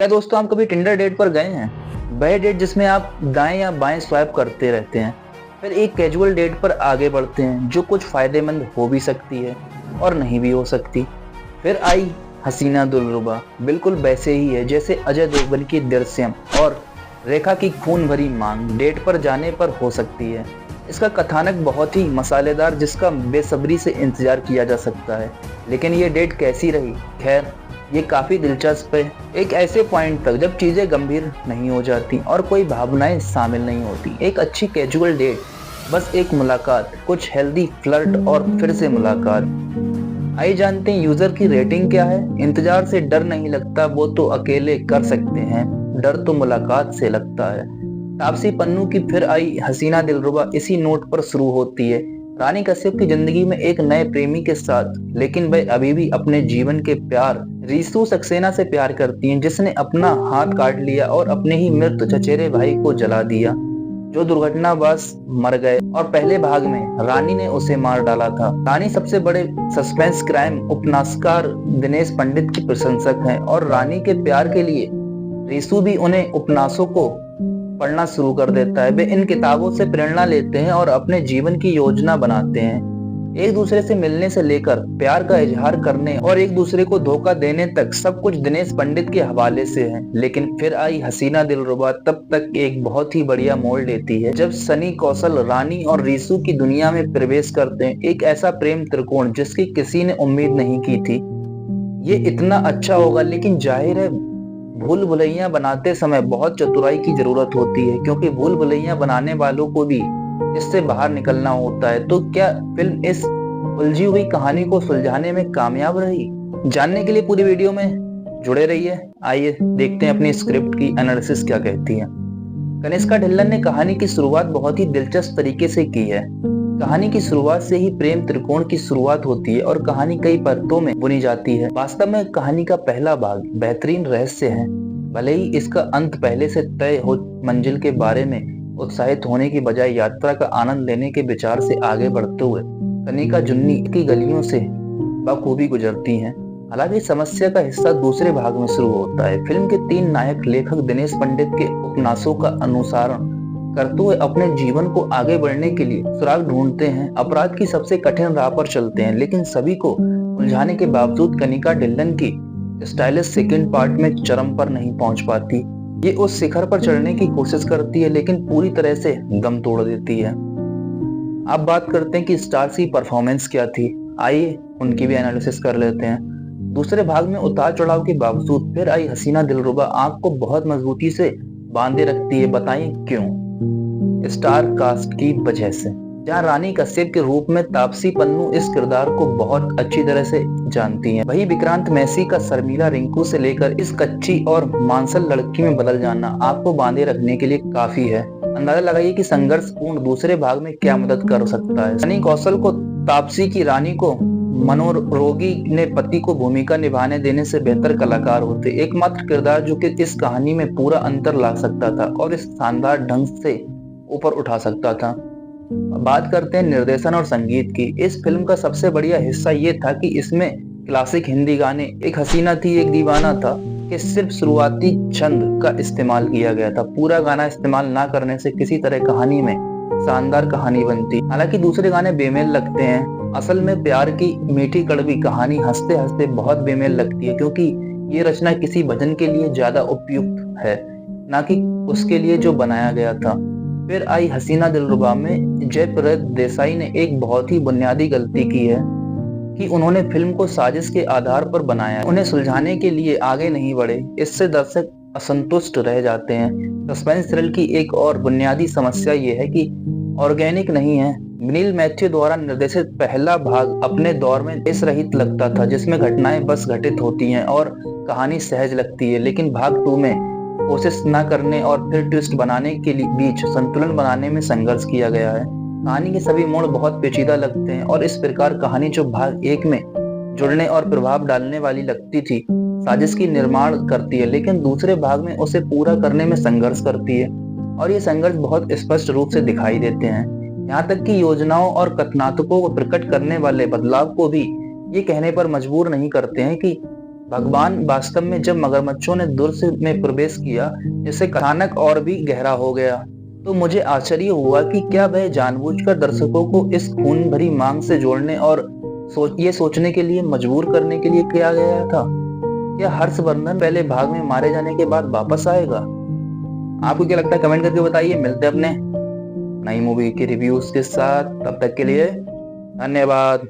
क्या दोस्तों आप कभी टिंडर डेट पर गए हैं? वह डेट जिसमें आप दाएं या बाएं स्वाइप करते रहते हैं, फिर एक कैजुअल डेट पर आगे बढ़ते हैं जो कुछ फायदेमंद हो भी सकती है और नहीं भी हो सकती। फिर आई हसीना दिलरुबा, बिल्कुल वैसे ही है जैसे अजय देवगन की दृश्यम और रेखा की खून भरी मांग डेट पर जाने पर हो सकती है। इसका कथानक बहुत ही मसालेदार जिसका बेसब्री से इंतजार किया जा सकता है। लेकिन ये डेट कैसी रही? खैर, ये काफी दिलचस्प है, एक ऐसे पॉइंट तक जब चीजें गंभीर नहीं हो जाती और कोई भावनाएं शामिल नहीं होती। एक अच्छी कैजुअल डेट, बस एक मुलाकात, कुछ हेल्दी फ्लर्ट और फिर से मुलाकात। आइए जानते हैं यूजर की रेटिंग क्या है। इंतजार से डर नहीं लगता, वो तो अकेले कर सकते हैं, डर तो मुलाकात से लगता है। तापसी पन्नू की फिर आई हसीना दिलरुबा इसी नोट पर शुरू होती है। रानी कश्यप की जिंदगी में एक नए प्रेमी के साथ, लेकिन वह अभी भी अपने जीवन के प्यार रीसू सक्सेना से प्यार करती हैं, जिसने अपना हाथ काट लिया और अपने ही मृत चचेरे भाई को जला दिया, जो दुर्घटनावश मर गए। और पहले भाग में रानी ने उसे मार डाला था। रानी सबसे बड़े सस्पेंस क्राइम उपन्यासकार दिनेश पंडित की प्रशंसक हैं और रानी के प्यार के लिए रीसू भी उन्हें उपन्यासों को पढ़ना शुरू कर देता है। वे इन किताबों से प्रेरणा लेते हैं और अपने जीवन की योजना बनाते हैं। एक दूसरे से मिलने से लेकर प्यार का इजहार करने और एक दूसरे को धोखा देने तक सब कुछ दिनेश पंडित के हवाले से है। लेकिन फिर आई हसीना दिलरुबा तब तक एक बहुत ही बढ़िया मोड़ लेती है जब सनी कौशल रानी और रीसू की दुनिया में प्रवेश करते हैं। एक ऐसा प्रेम त्रिकोण जिसकी किसी ने उम्मीद नहीं की थी ये इतना अच्छा होगा। लेकिन जाहिर है भूल भुलैया बनाते समय बहुत चतुराई की जरूरत होती है, क्योंकि भूल भुलैया बनाने वालों को भी इससे बाहर निकलना होता है। तो क्या फिल्म इस उलझी हुई कहानी को सुलझाने में कामयाब रही? जानने के लिए पूरी वीडियो में जुड़े रहिए। आइए देखते हैं अपनी स्क्रिप्ट की एनालिसिस क्या कहती है। कनिष्का ढिल्लन ने कहानी की शुरुआत बहुत ही दिलचस्प तरीके से की है। कहानी की शुरुआत से ही प्रेम त्रिकोण की शुरुआत होती है और कहानी कई परतों में बुनी जाती है। वास्तव में कहानी का पहला भाग बेहतरीन रहस्य है। भले ही इसका अंत पहले से तय हो मंजिल के बारे में उत्साहित होने की बजाय यात्रा का आनंद लेने के विचार से आगे बढ़ते हुए कनिका जुन्नी की गलियों से बखूबी गुजरती हैं। हालांकि समस्या का हिस्सा दूसरे भाग में शुरू होता है। फिल्म के तीन नायक लेखक दिनेश पंडित के उपन्यासों का अनुसरण करते हुए अपने जीवन को आगे बढ़ने के लिए सुराग ढूंढते हैं, अपराध की सबसे कठिन राह पर चलते हैं। लेकिन सभी को उलझाने के बावजूद कनिका ढिल्लन की स्टाइलिश सेकंड पार्ट में चरम पर नहीं पहुंच पाती। ये उस शिखर पर चढ़ने की कोशिश करती है लेकिन पूरी तरह से दम तोड़ देती है। अब बात करते हैं कि स्टार्स की परफॉर्मेंस क्या थी। आइए उनकी भी एनालिसिस कर लेते हैं। दूसरे भाग में उतार चढ़ाव के बावजूद फिर आई हसीना दिलरुबा आंख को बहुत मजबूती से बांधे रखती है। बताइए क्यों? स्टार कास्ट की वजह से। जहाँ रानी कश्यप के रूप में तापसी पन्नू इस किरदार को बहुत अच्छी तरह से जानती हैं, वही विक्रांत मैसी का शर्मिला रिंकू से लेकर इस कच्ची और मांसल लड़की में बदल जाना आपको बांधे रखने के लिए काफी है। अंदाजा लगाइए कि संघर्षपूर्ण दूसरे भाग में क्या मदद कर सकता है। सनी कौशल को तापसी की रानी को मनोरोगी ने पति को भूमिका निभाने देने से बेहतर कलाकार होते। एकमात्र किरदार जो कि इस कहानी में पूरा अंतर ला सकता था और इस शानदार ढंग से ऊपर उठा सकता था। बात करते हैं निर्देशन और संगीत की। इस फिल्म का सबसे बढ़िया हिस्सा ये था कि इसमें क्लासिक हिंदी गाने एक हसीना थी एक दीवाना था कि सिर्फ शुरुआती छंद का इस्तेमाल किया गया था। पूरा गाना इस्तेमाल ना करने से किसी तरह कहानी में शानदार कहानी बनती। हालांकि दूसरे गाने बेमेल लगते हैं। असल में प्यार की मीठी कड़वी कहानी हंसते हंसते बहुत बेमेल लगती है, क्योंकि ये रचना किसी भजन के लिए ज्यादा उपयुक्त है, ना कि उसके लिए जो बनाया गया था। फिर आई हसीना दिलरुबा में जयप्रद देसाई ने एक बहुत ही बुनियादी गलती की है कि उन्होंने फिल्म को साजिश के आधार पर बनाया, उन्हें सुलझाने के लिए आगे नहीं बढ़े। इससे दर्शक असंतुष्ट रह जाते हैं। सस्पेंस थ्रिल की एक और बुनियादी समस्या ये है कि ऑर्गेनिक नहीं है। विनील मैथ्यू द्वारा निर्देशित पहला भाग अपने दौर में इस रहित लगता था, जिसमें घटनाएं बस घटित होती हैं और कहानी सहज लगती है। लेकिन भाग 2 में कोशिश न करने और फिर ट्विस्ट बनाने के बीच संतुलन बनाने में संघर्ष किया गया है। कहानी के सभी मोड़ बहुत पेचीदा लगते हैं और इस प्रकार कहानी जो भाग 1 में जुड़ने और प्रभाव डालने वाली लगती थी साजिश की निर्माण करती है, लेकिन दूसरे भाग में उसे पूरा करने में संघर्ष करती है और ये संघर्ष बहुत स्पष्ट रूप से दिखाई देते हैं। यहाँ तक कि योजनाओं और कथनात्मकों को प्रकट करने वाले बदलाव को भी ये कहने पर मजबूर नहीं करते हैं कि भगवान वास्तव में जब मगरमच्छों ने दुर्स में प्रवेश किया, जिससे कथानक और भी गहरा हो गया, तो मुझे आश्चर्य हुआ कि क्या वह जानबूझकर दर्शकों को इस खून भरी मांग से जोड़ने और ये सोचने के लिए मजबूर करने के लिए किया गया था, क्या हर्षवर्धन पहले भाग में मारे जाने के बाद वापस आएगा? आपको क्या लगता है, कमेंट करके बताइए। मिलते हैं अपने नई मूवी के रिव्यूज के साथ, तब तक के लिए धन्यवाद।